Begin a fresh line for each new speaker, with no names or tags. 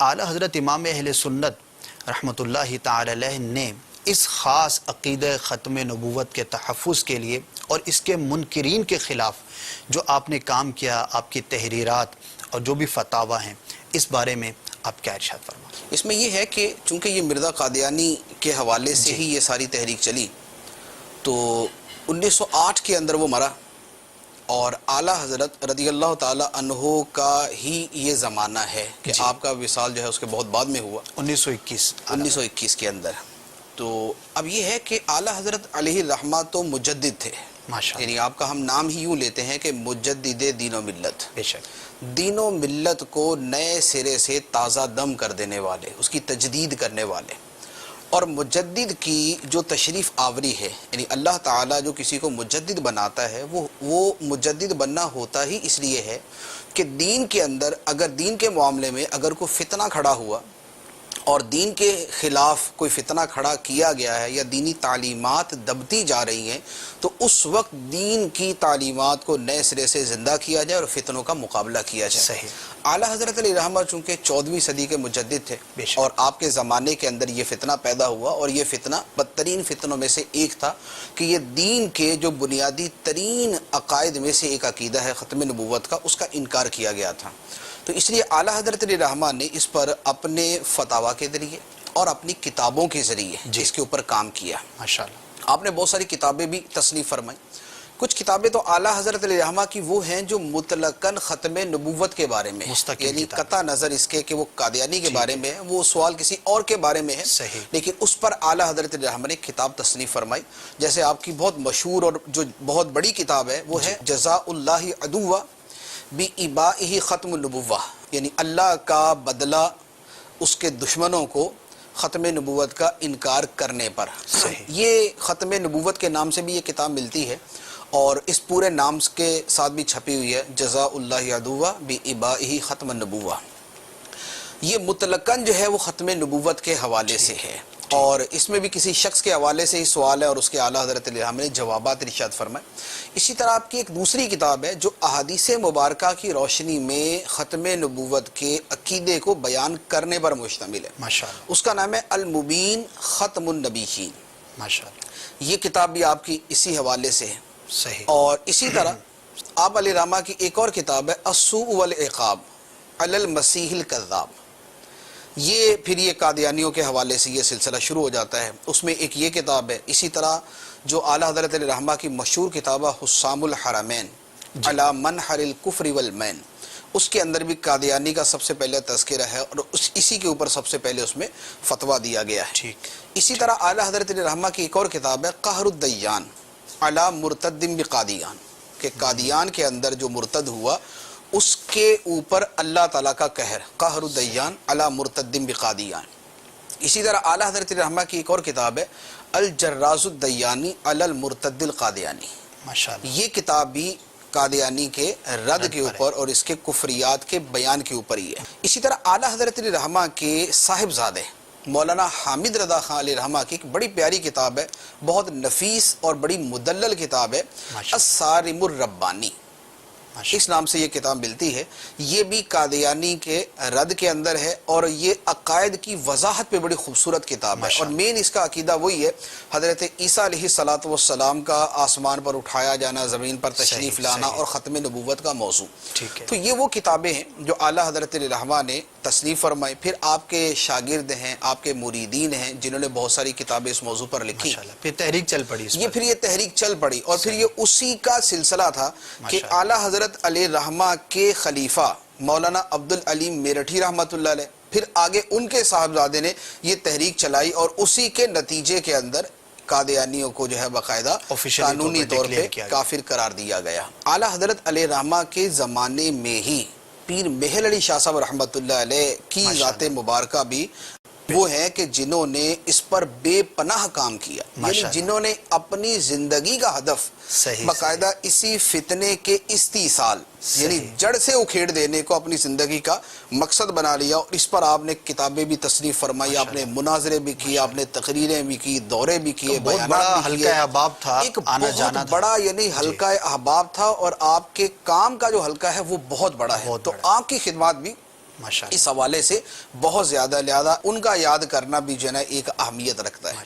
اعلیٰ حضرت امام اہل سنت رحمۃ اللہ تعالی علیہ نے اس خاص عقیدہ ختم نبوت کے تحفظ کے لیے اور اس کے منکرین کے خلاف جو آپ نے کام کیا، آپ کی تحریرات اور جو بھی فتاویٰ ہیں، اس بارے میں آپ کیا ارشاد فرمائیں؟
اس میں یہ ہے کہ چونکہ یہ مرزا قادیانی کے حوالے سے ہی یہ ساری تحریک چلی، تو 1908 کے اندر وہ مرا، اور اعلیٰ حضرت رضی اللہ تعالی عنہ کا ہی یہ زمانہ ہے کہ آپ کا وصال جو ہے اس کے بہت بعد میں ہوا، 1921 کے اندر۔ تو اب یہ ہے کہ اعلیٰ حضرت علیہ الرحمہ تو مجدد تھے، یعنی آپ کا ہم نام ہی یوں لیتے ہیں کہ مجدد دین و ملت،
بے شک
دین و ملت کو نئے سرے سے تازہ دم کر دینے والے، اس کی تجدید کرنے والے۔ اور مجدد کی جو تشریف آوری ہے، یعنی اللہ تعالیٰ جو کسی کو مجدد بناتا ہے وہ مجدد بننا ہوتا ہی اس لیے ہے کہ دین کے اندر اگر دین کے معاملے میں اگر کوئی فتنہ کھڑا ہوا اور دین کے خلاف کوئی فتنہ کھڑا کیا گیا ہے یا دینی تعلیمات دبتی جا رہی ہیں، تو اس وقت دین کی تعلیمات کو نئے سرے سے زندہ کیا جائے اور فتنوں کا مقابلہ کیا جائے۔
صحیح۔
اعلیٰ حضرت علیہ رحمہ چونکہ 14ویں صدی کے مجدد تھے اور آپ کے زمانے کے اندر یہ فتنہ پیدا ہوا، اور یہ فتنہ بدترین فتنوں میں سے ایک تھا کہ یہ دین کے جو بنیادی ترین عقائد میں سے ایک عقیدہ ہے ختم نبوت کا، اس کا انکار کیا گیا تھا۔ تو اس لیے اعلیٰ حضرت علیہ رحمہ نے اس پر اپنے فتاویٰ کے ذریعے اور اپنی کتابوں کے ذریعے اس کے اوپر کام کیا۔
ماشاءاللہ
آپ نے بہت ساری کتابیں بھی تصنیف فرمائیں۔ کچھ کتابیں تو اعلیٰ حضرت علیہ رحمہ کی وہ ہیں جو مطلقاً ختم نبوت کے بارے میں یعنی قطع نظر اس کے کہ وہ قادیانی کے بارے میں ہے، وہ سوال کسی اور کے بارے میں ہے، لیکن اس پر اعلیٰ حضرت علیہ رحمہ نے کتاب تصنیف فرمائی۔ جیسے آپ کی بہت مشہور اور جو بہت بڑی کتاب ہے وہ ہے جزاء اللہ عدوہ بِإِبَائِهِ ختم النبوہ، یعنی اللہ کا بدلہ اس کے دشمنوں کو ختم نبوت کا انکار کرنے پر۔ یہ ختم نبوت کے نام سے بھی یہ کتاب ملتی ہے، اور اس پورے نام کے ساتھ بھی چھپی ہوئی ہے جزاء اللہ عدوہ بِإِبَائِهِ ختم النبوہ۔ یہ مطلقاً جو ہے وہ ختم نبوت کے حوالے سے ہے، اور اس میں بھی کسی شخص کے حوالے سے ہی سوال ہے اور اس کے اعلیٰ حضرت علیہ رحمہ نے جوابات ارشاد فرمائے۔ اسی طرح آپ کی ایک دوسری کتاب ہے جو احادیث مبارکہ کی روشنی میں ختم نبوت کے عقیدے کو بیان کرنے پر مشتمل ہے،
ماشاءاللہ،
اس کا نام ہے المبین ختم النبیین۔
ماشاءاللہ،
یہ کتاب بھی آپ کی اسی حوالے سے ہے۔
صحیح۔
اور اسی طرح آپ علیہ رحمہ کی ایک اور کتاب ہے السوء والعقاب علی المسیح الکذاب۔ یہ پھر یہ قادیانیوں کے حوالے سے یہ سلسلہ شروع ہو جاتا ہے، اس میں ایک یہ کتاب ہے۔ اسی طرح جو اعلیٰ حضرت علیہ رحمہ کی مشہور کتاب ہے حسام الحرمین علی منحر الکفر والمین، اس کے اندر بھی قادیانی کا سب سے پہلے تذکرہ ہے، اور اسی کے اوپر سب سے پہلے اس میں فتویٰ دیا گیا ہے۔ اسی طرح اعلیٰ حضرت علیہ رحمہ کی ایک اور کتاب ہے قہر الدیان علی مرتد بقادیان، کہ قادیان کے اندر جو مرتد ہوا اس کے اوپر اللہ تعالیٰ کا قہر، قہر الدیان علی مرتد بقادیان۔ اسی طرح اعلیٰ حضرت رحمہ کی ایک اور کتاب ہے الجراز الدیانی علی المرتد القادیانی۔
ماشاءاللہ،
یہ کتاب بھی قادیانی کے رد کے اوپر اور اس کے کفریات کے بیان کے اوپر ہی ہے۔ اسی طرح اعلیٰ حضرت رحمہ کے صاحبزادے مولانا حامد رضا خان علیہ رحمہ کی ایک بڑی پیاری کتاب ہے، بہت نفیس اور بڑی مدلل کتاب ہے الصارم الربانی، اس نام سے یہ کتاب ملتی ہے۔ یہ بھی قادیانی کے رد کے اندر ہے، اور یہ عقائد کی وضاحت پہ بڑی خوبصورت کتاب ہے، اور مین اس کا عقیدہ وہی ہے حضرت عیسیٰ علیہ السلام کا آسمان پر اٹھایا جانا، زمین پر تشریف لانا اور ختم نبوت کا موضوع۔ تو یہ وہ کتابیں ہیں جو اعلیٰ حضرت علیہ رحمہ نے تصنیف فرمائی۔ پھر آپ کے شاگرد ہیں، آپ کے مریدین ہیں جنہوں نے بہت ساری کتابیں اس موضوع پر لکھی،
پھر تحریک چل پڑی،
پھر یہ تحریک چل پڑی، اور پھر یہ اسی کا سلسلہ تھا کہ اعلیٰ حضرت علیہ رحمہ کے خلیفہ مولانا عبدالعلیم میرٹھی رحمۃ اللہ علیہ، پھر آگے ان کے صاحبزادے نے یہ تحریک چلائی، اور اسی کے نتیجے کے اندر قادیانیوں کو جو ہے باقاعدہ قانونی طور پہ کافر قرار دیا گیا۔ اعلیٰ حضرت علیہ رحمہ کے زمانے میں ہی پیر محل علی شاہ صاحب رحمۃ اللہ علیہ کی ذات مبارکہ بھی وہ ہیں کہ جنہوں نے اس پر بے پناہ کام کیا، یعنی جنہوں نے اپنی زندگی کا ہدف باقاعدہ اسی فتنے کے استیصال یعنی جڑ سے اکھیڑ دینے کو اپنی زندگی کا مقصد بنا لیا، اور اس پر آپ نے کتابیں بھی تصنیف فرمائی، آپ نے مناظرے بھی کیے، آپ نے تقریریں بھی کی، دورے بھی کیے،
بہت حلقہ احباب تھا،
ایک بہت بڑا یعنی حلقہ احباب تھا، اور آپ کے کام کا جو حلقہ ہے وہ بہت بڑا ہے۔ تو آپ کی خدمات بھی
ماشاءاللہ
اس حوالے سے بہت زیادہ، لہذا ان کا یاد کرنا بھی جو ہے نا ایک اہمیت رکھتا ہے۔